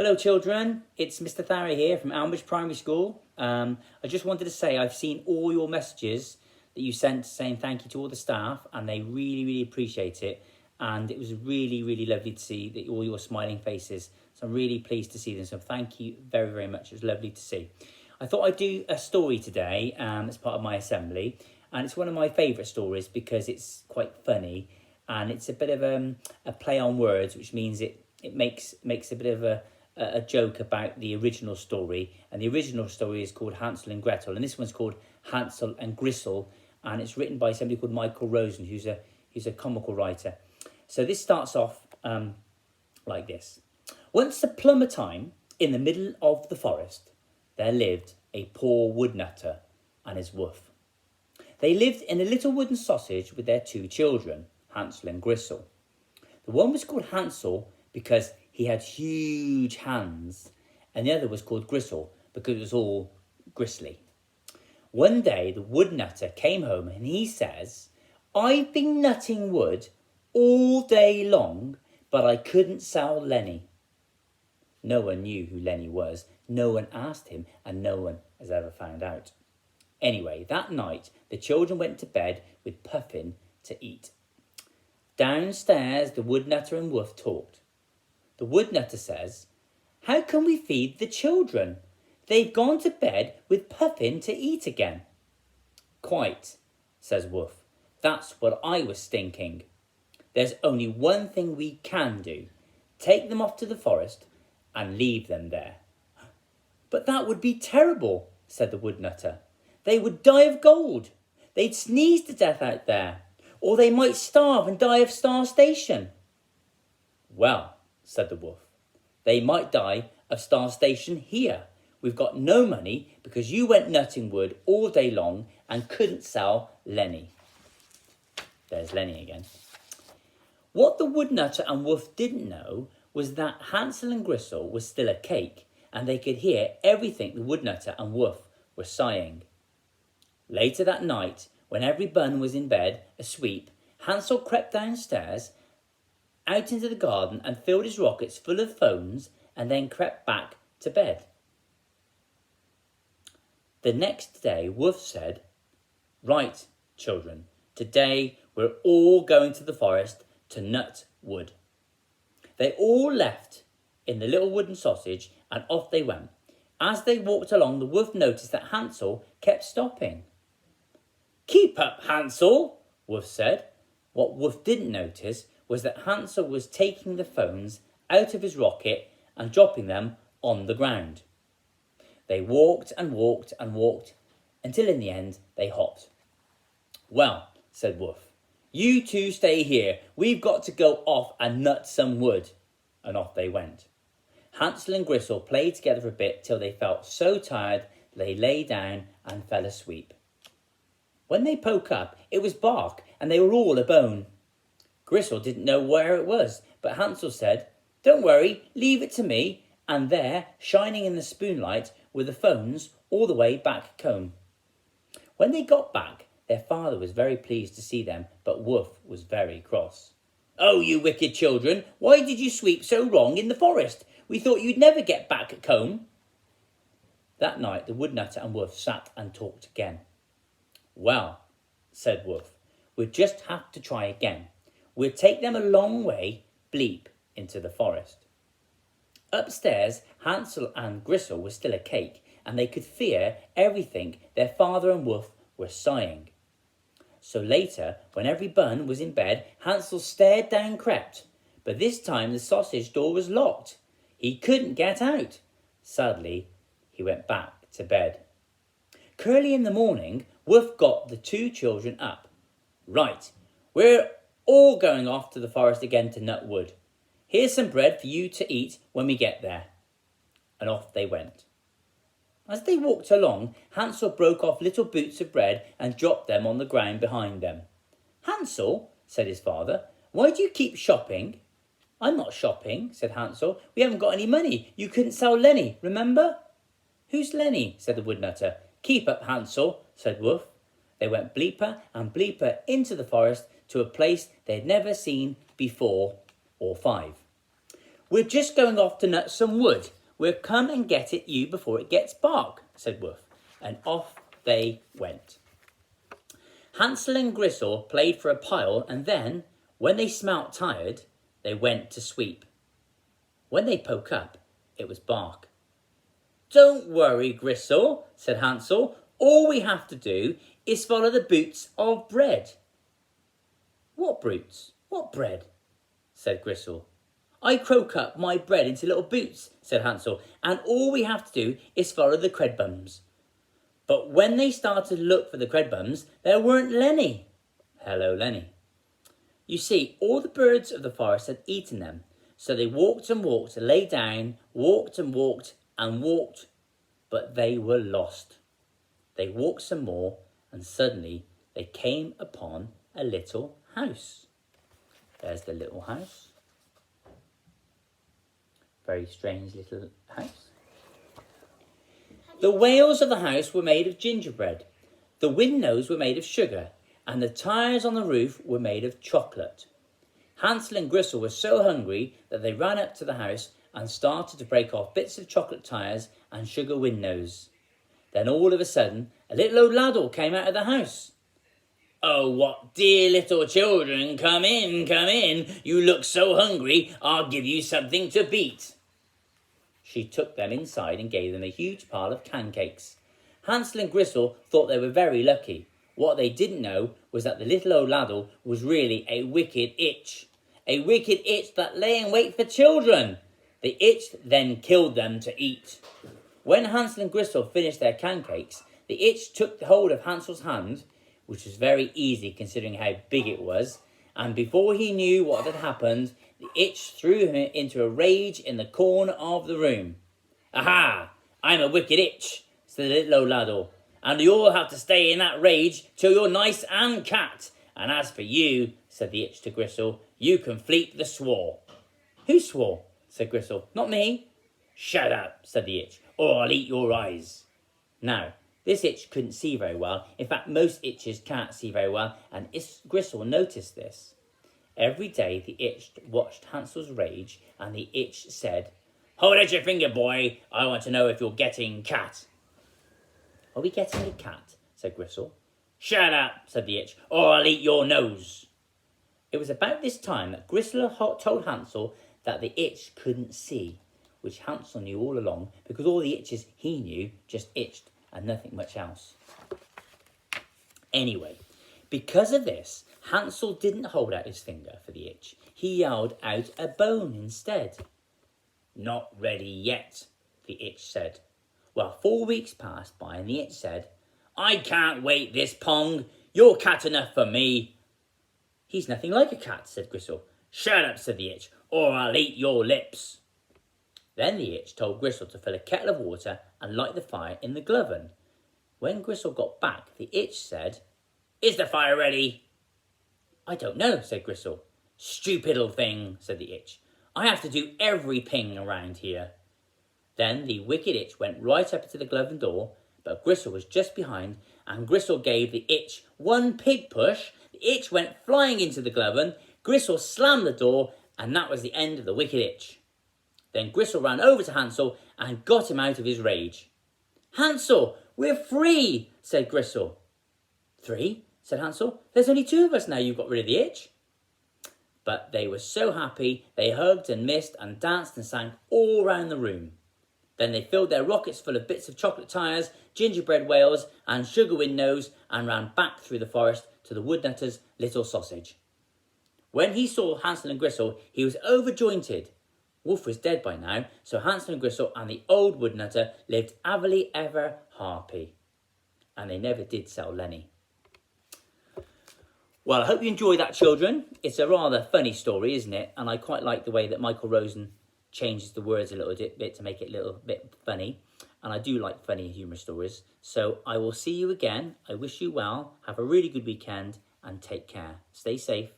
Hello children, it's Mr Tharia here from Elmbridge Primary School. I just wanted to say I've seen all your messages that you sent saying thank you to all the staff, and they really appreciate it, and it was really lovely to see all your smiling faces, so I'm really pleased to see them, so thank you very much. It was lovely to see. I thought I'd do a story today as part of my assembly, and it's one of my favourite stories because it's quite funny and it's a bit of a play on words, which means it makes a bit of a joke about the original story, and the original story is called Hansel and Gretel, and this one's called Hansel and Gretel, and it's written by somebody called Michael Rosen, who's a comical writer. So this starts off like this. Once upon a time, in the middle of the forest, there lived a poor woodnutter and his wolf. They lived in a little wooden sausage with their two children, Hansel and Gretel. The one was called Hansel because he had huge hands, and the other was called Gretel because it was all gristly. One day the woodnutter came home and he says, "I've been nutting wood all day long, but I couldn't sell Lenny." No one knew who Lenny was, no one asked him, and no one has ever found out. Anyway, that night the children went to bed with puffin to eat. Downstairs the woodnutter and wolf talked. The woodnutter says, "How can we feed the children? They've gone to bed with puffin to eat again." "Quite," says Wolf. "That's what I was thinking. There's only one thing we can do. Take them off to the forest and leave them there." "But that would be terrible," said the woodnutter. "They would die of cold. They'd sneeze to death out there. Or they might starve and die of starvation." "Well," said the wolf, "they might die of starvation here. We've got no money because you went nutting wood all day long and couldn't sell Lenny." There's Lenny again. What the woodnutter and wolf didn't know was that Hansel and Gretel was still a cake, and they could hear everything the woodnutter and wolf were sighing. Later that night, when every bun was in bed asleep, Hansel crept downstairs, out into the garden, and filled his rockets full of phones, and then crept back to bed. The next day, Wolf said, "Right, children, today we're all going to the forest to nut wood." They all left in the little wooden sausage, and off they went. As they walked along, the wolf noticed that Hansel kept stopping. "Keep up, Hansel," Wolf said. What Wolf didn't notice was that Hansel was taking the phones out of his rocket and dropping them on the ground. They walked and walked and walked until in the end they hopped. "Well," said Wolf, "you two stay here. We've got to go off and nut some wood." And off they went. Hansel and Gretel played together for a bit till they felt so tired they lay down and fell asleep. When they woke up, it was bark and they were all a bone. Gretel didn't know where it was, but Hansel said, "Don't worry, leave it to me," and there, shining in the spoonlight, were the phones all the way back home. When they got back, their father was very pleased to see them, but Wolf was very cross. "Oh, you wicked children, why did you sweep so wrong in the forest? We thought you'd never get back home." That night the woodnutter and Wolf sat and talked again. "Well," said Wolf, "we'll just have to try again. We'll take them a long way, bleep, into the forest." Upstairs, Hansel and Gretel were still a cake, and they could hear everything their father and Wolf were sighing. So later, when every bun was in bed, Hansel stared down crept, but this time the sausage door was locked. He couldn't get out. Sadly, he went back to bed. Early in the morning, Wolf got the two children up. "Right, we're all going off to the forest again to nut wood. Here's some bread for you to eat when we get there." And off they went. As they walked along, Hansel broke off little boots of bread and dropped them on the ground behind them. "Hansel," said his father, "why do you keep shopping?" "I'm not shopping," said Hansel. "We haven't got any money. You couldn't sell Lenny, remember?" "Who's Lenny?" said the woodnutter. "Keep up, Hansel," said Wolf. They went bleeper and bleeper into the forest to a place they had never seen before or five. "We're just going off to nut some wood. We'll come and get it you before it gets dark," said Woof, and off they went. Hansel and Gretel played for a pile, and then, when they smelt tired, they went to sweep. When they poke up, it was bark. "Don't worry, Gretel," said Hansel. "All we have to do is follow the boots of bread." "What boots? What bread?" said Gretel. "I croak up my bread into little boots," said Hansel, "and all we have to do is follow the credbums." But when they started to look for the credbums, there weren't Lenny. Hello, Lenny. You see, all the birds of the forest had eaten them, so they walked and walked, lay down, walked and walked and walked, but they were lost. They walked some more, and suddenly they came upon a little house. There's the little house. Very strange little house. The wheels of the house were made of gingerbread, the windows were made of sugar, and the tires on the roof were made of chocolate. Hansel and Gretel were so hungry that they ran up to the house and started to break off bits of chocolate tires and sugar windows. Then all of a sudden, a little old ladle came out of the house. "Oh, what dear little children, come in, you look so hungry, I'll give you something to beat." She took them inside and gave them a huge pile of pancakes. Hansel and Gretel thought they were very lucky. What they didn't know was that the little old ladle was really a wicked itch. A wicked itch that lay in wait for children. The itch then killed them to eat. When Hansel and Gretel finished their pancakes, the itch took hold of Hansel's hand, which was very easy considering how big it was, and before he knew what had happened, the itch threw him into a rage in the corner of the room. "Aha! I'm a wicked itch," said the little old ladle, "and you all have to stay in that rage till you're nice and cat. And as for you," said the itch to Gretel, "you can fleet the swore." "Who swore?" said Gretel. "Not me." "Shut up," said the itch, "or I'll eat your eyes." Now, this itch couldn't see very well. In fact, most itches can't see very well, and Gretel noticed this. Every day the itch watched Hansel's rage, and the itch said, "Hold out your finger, boy. I want to know if you're getting cat." "Are we getting a cat?" said Gretel. "Shut up," said the itch, "or I'll eat your nose." It was about this time that Gretel told Hansel that the itch couldn't see, which Hansel knew all along, because all the itches he knew just itched and nothing much else. Anyway, because of this, Hansel didn't hold out his finger for the itch. He yelled out a bone instead. "Not ready yet," the itch said. Well, 4 weeks passed by and the itch said, "I can't wait this pong. You're cat enough for me." "He's nothing like a cat," said Gretel. "Shut up," said the itch, "or I'll eat your lips." Then the itch told Gretel to fill a kettle of water and light the fire in the oven. When Gretel got back, the itch said, "Is the fire ready?" "I don't know," said Gretel. "Stupid little thing," said the itch. "I have to do every ping around here." Then the wicked itch went right up to the oven door, but Gretel was just behind, and Gretel gave the itch one pig push. The itch went flying into the oven. Gretel slammed the door, and that was the end of the wicked itch. Then Gretel ran over to Hansel and got him out of his rage. "Hansel, we're free," said Gretel. "Free?" said Hansel. "There's only 2 of us now you've got rid of the itch." But they were so happy, they hugged and missed and danced and sang all round the room. Then they filled their rockets full of bits of chocolate tires, gingerbread whales and sugar windows and ran back through the forest to the woodnutter's little sausage. When he saw Hansel and Gretel, he was overjoyed. Wolf was dead by now, so Hansel and Gretel and the old woodnutter lived happily ever happy. And they never did sell Lenny. Well, I hope you enjoyed that, children. It's a rather funny story, isn't it? And I quite like the way that Michael Rosen changes the words a little bit to make it a little bit funny. And I do like funny and humorous stories. So I will see you again. I wish you well. Have a really good weekend and take care. Stay safe.